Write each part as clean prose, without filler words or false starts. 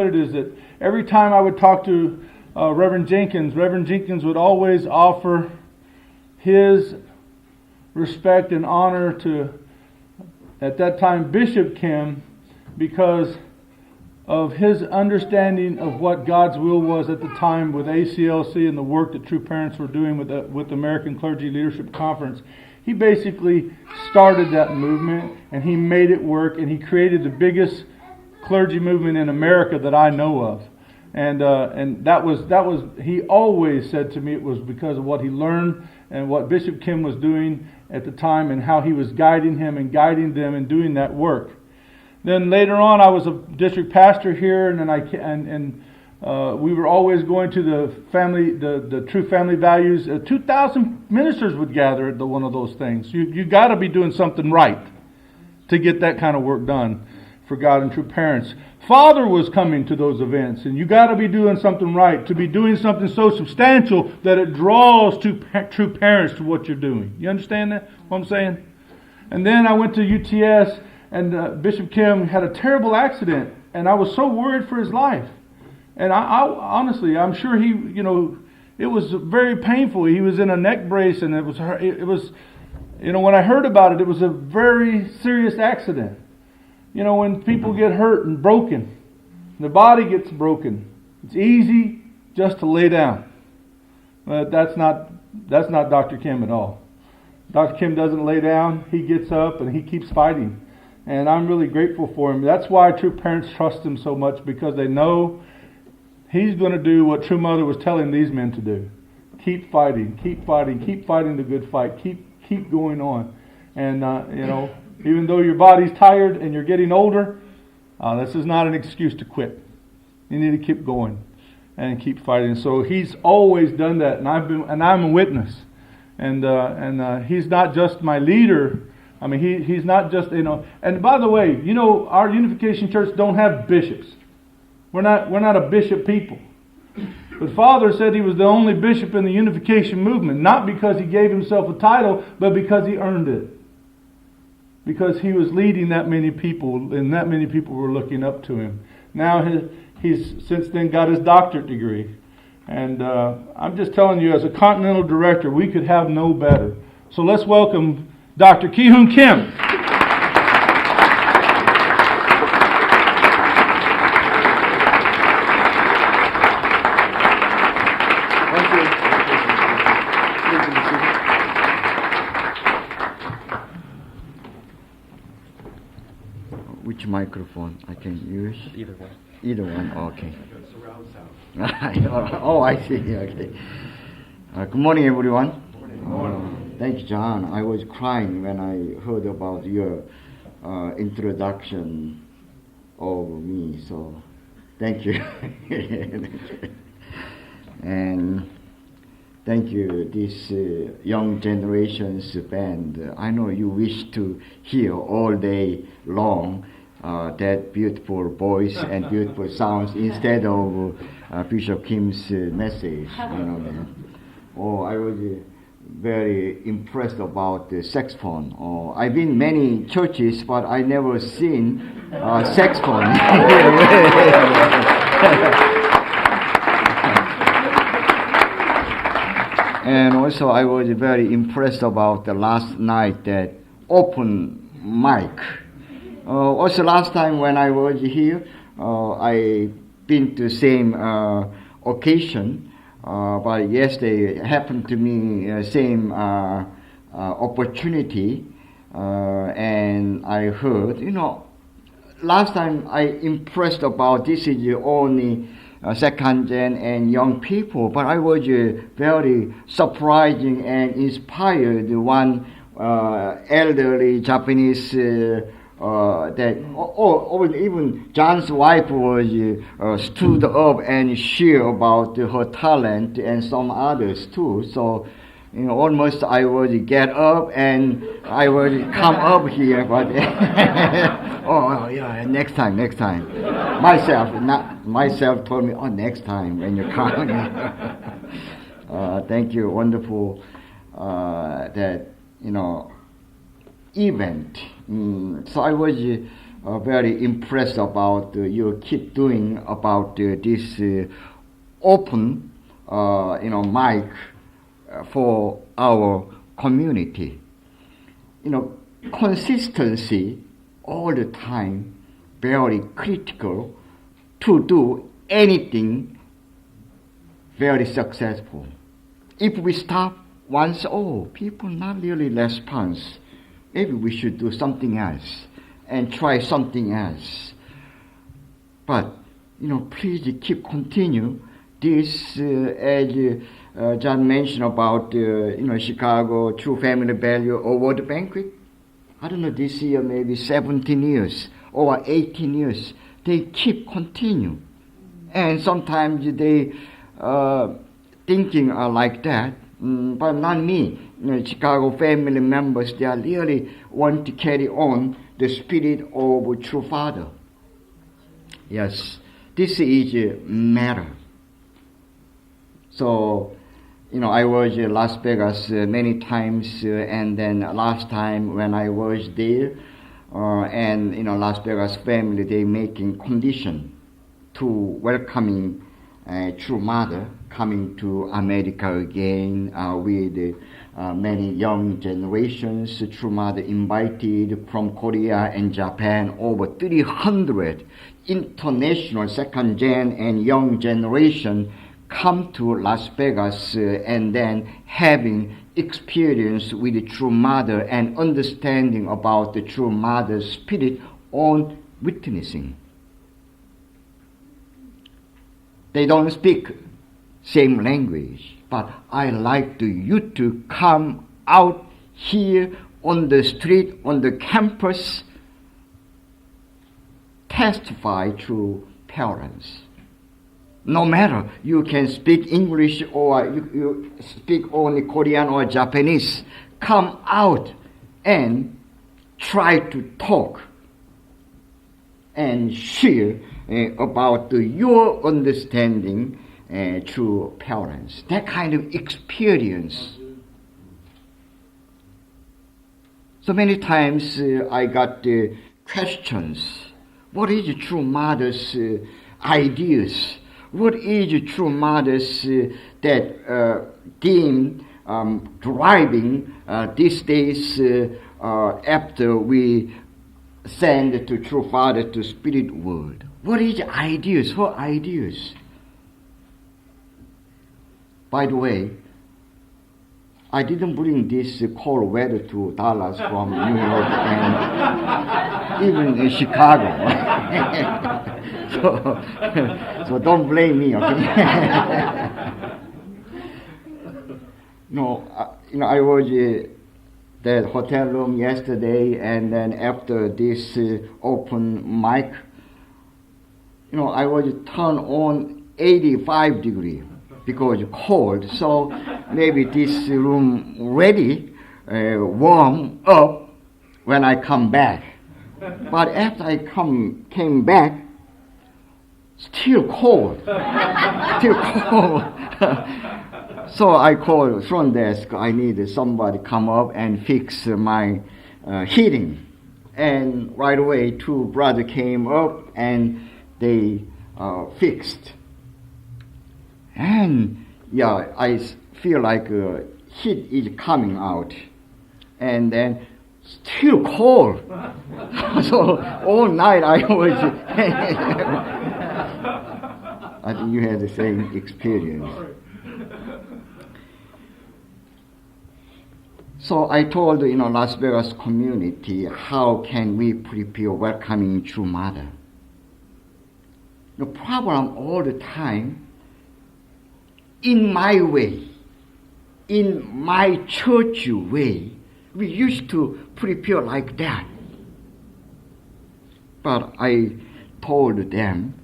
it is that every time I would talk to Reverend Jenkins would always offer his respect and honor to, at that time, Bishop Kim, because of his understanding of what God's will was at the time with ACLC and the work that True Parents were doing with the American Clergy Leadership Conference. He basically started that movement, and he made it work, and he created the biggest clergy movement in America that I know of. And that was he always said to me it was because of what he learned and what Bishop Kim was doing at the time and how he was guiding him and guiding them in doing that work. Then later on, I was a district pastor here, and then we were always going to the True Family Values. 2,000 ministers would gather at one of those things. You got to be doing something right to get that kind of work done for God and True Parents. Father was coming to those events, and you got to be doing something right, to be doing something so substantial that it draws True Parents to what you're doing. You understand that? What I'm saying? And then I went to UTS, and Bishop Kim had a terrible accident, and I was so worried for his life. And I honestly, I'm sure it was very painful. He was in a neck brace, and it was, when I heard about it, it was a very serious accident. When people get hurt and broken, the body gets broken, it's easy just to lay down. But that's not Dr. Kim at all. Dr. Kim doesn't lay down. He gets up and he keeps fighting. And I'm really grateful for him. That's why True Parents trust him so much, because they know he's going to do what True Mother was telling these men to do. Keep fighting, keep fighting, keep fighting the good fight, keep going on. And, even though your body's tired and you're getting older, this is not an excuse to quit. You need to keep going and keep fighting. So he's always done that, and I'm a witness. And he's not just my leader. I mean, he's not just, And by the way, our Unification Church don't have bishops. We're not a bishop people. But Father said he was the only bishop in the Unification movement, not because he gave himself a title, but because he earned it. Because he was leading that many people, and that many people were looking up to him. Now he's since then got his doctorate degree. And I'm just telling you, as a Continental Director, we could have no better. So let's welcome Dr. Hoon Kim. Which microphone I can use? Either one. Either one, okay. Surround sound. Oh, I see, okay. Good morning, everyone. Good morning. Thank you, John. I was crying when I heard about your introduction of me, so thank you. And thank you, this young generation's band. I know you wish to hear all day long that beautiful voice and beautiful sounds instead of Bishop Kim's message. Oh, I was very impressed about the saxophone. Oh, I've been many churches, but I never seen saxophone. And also I was very impressed about the last night, that open mic. Also last time when I was here, I been to the same occasion, but yesterday happened to me same opportunity, and I heard, last time I impressed about this is only second gen and young people, but I was very surprising and inspired. One elderly Japanese even John's wife was stood up and shared about her talent, and some others too. So almost I would get up and I would come up here, but oh yeah, next time. Myself told me, next time when you come. Thank you, wonderful that event. So I was very impressed about you keep doing about this open, mic for our community. Consistency all the time, very critical to do anything very successful. If we stop once, people not really response, maybe we should do something else and try something else. But, please keep continue this, as John mentioned about, Chicago True Family Value Award Banquet. I don't know, this year maybe 17 years or 18 years. They keep continue. And sometimes they thinking like that, but not me. Chicago family members, they really want to carry on the spirit of true father. Yes, this is a matter. So, I was in Las Vegas many times, and then last time when I was there, and Las Vegas family, they making condition to welcoming true mother coming to America again with many young generations. True mother invited from Korea and Japan over 300 international second gen and young generation come to Las Vegas and then having experience with the true mother and understanding about the true mother's spirit on witnessing. They don't speak same language, but I like you to come out here on the street, on the campus, testify to parents. No matter you can speak English or you speak only Korean or Japanese, come out and try to talk and share about your understanding to parents. That kind of experience. So many times I got questions. What is true mother's ideas? What is true mother's that theme driving these days after we send to true father to spirit world? What is ideas? Her ideas? By the way, I didn't bring this cold weather to Dallas from New York and even in Chicago. so don't blame me, okay? No, I was that hotel room yesterday, and then after this open mic, I was turned on 85 degrees because cold. So maybe this room ready, warm up when I come back. But after I came back, still cold. Still cold. So I called front desk. I need somebody come up and fix my heating. And right away, two brothers came up and they fixed. And I feel like heat is coming out. And then still cold. So all night I was... I think you had the same experience. So I told Las Vegas community, how can we prepare welcoming true mother? The problem all the time, in my way, in my church way, we used to prepare like that. But I told them,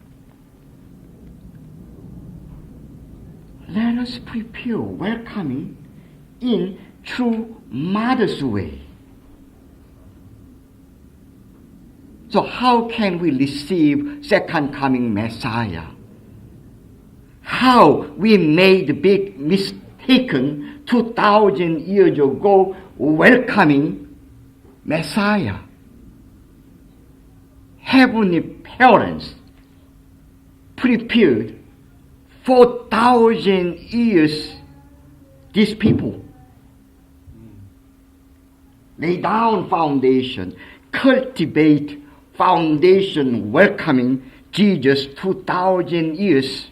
let us prepare welcoming in true mother's way. So how can we receive second coming Messiah? How we made big mistaken 2,000 years ago welcoming Messiah. heavenly parents prepared 4,000 years these people. Lay down foundation, cultivate foundation, welcoming Jesus 2,000 years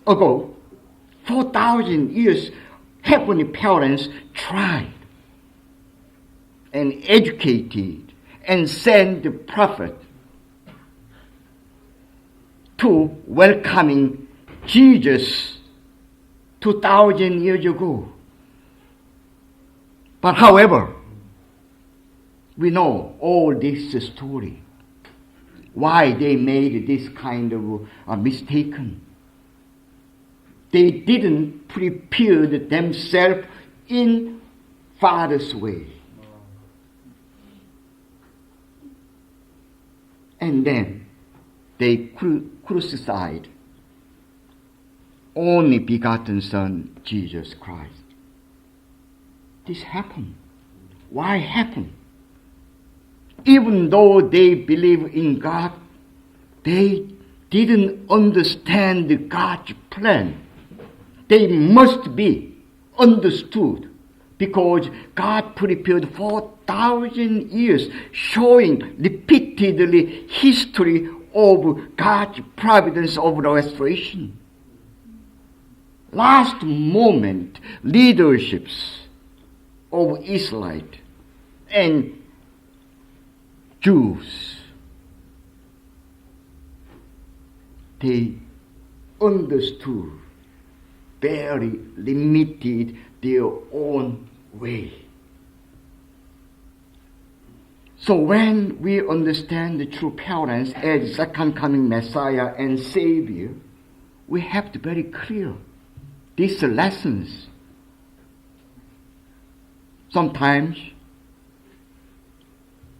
ago. 4,000 years, heavenly parents tried and educated and sent the prophet to welcoming Jesus 2,000 years ago. But however, we know all this story, why they made this kind of mistaken. They didn't prepare themselves in Father's way. And then they crucified only begotten Son, Jesus Christ. This happened. Why happened? Even though they believe in God, they didn't understand God's plan. They must be understood because God prepared 4,000 years showing repeatedly history of God's providence of the restoration. Last moment leaderships of Israelite and Jews, they understood very limited their own way. So when we understand the true parents as second coming Messiah and Savior, we have to be very clear these lessons. Sometimes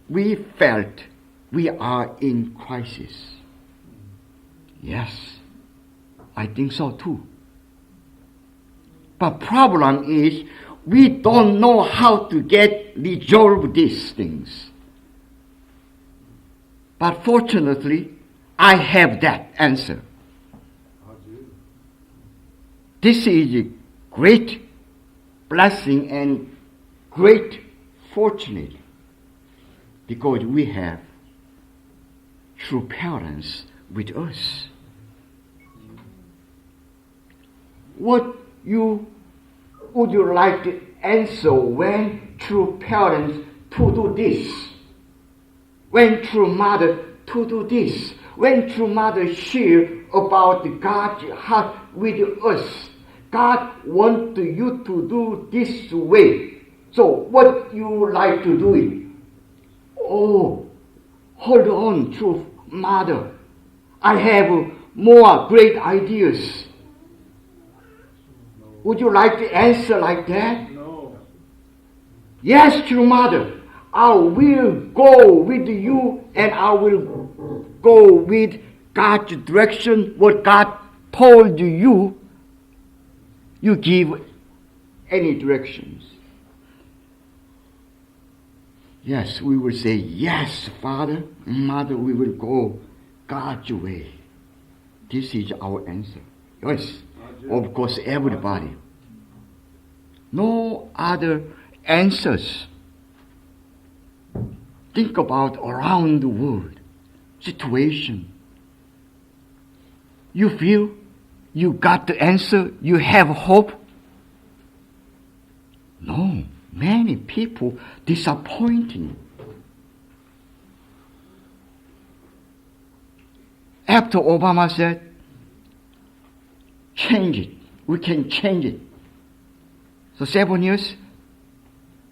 we felt we are in crisis. Yes, I think so too. But problem is we don't know how to resolve these things. But fortunately, I have that answer. This is a great blessing and great fortune because we have true parents with us. What would you like to answer when true parents to do this? When true mother to do this? When true mother share about God's heart with us? God wants you to do this way. So what you like to do it? Oh, hold on, true mother. I have more great ideas. Would you like to answer like that? No. Yes, true mother. I will go with you and I will go with God's direction. What God told you, you give any directions. Yes, we will say, yes, Father, Mother, we will go God's way. This is our answer. Yes, of course, everybody. No other answers. Think about around the world situation. You feel you got the answer, you have hope? No, many people disappointing. After Obama said, change it, we can change it. So 7 years,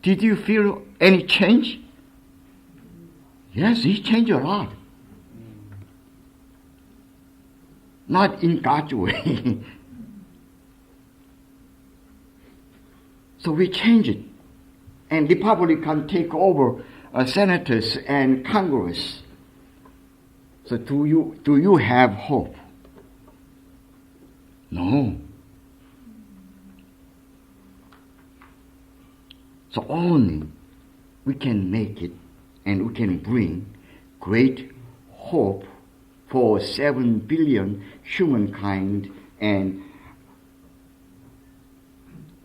did you feel any change? Yes, he changed a lot. Not in God's way. So we change it. And Republicans take over senators and Congress. So do you have hope? No. So only we can make it and we can bring great hope for 7 billion humankind, and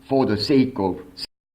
for the sake of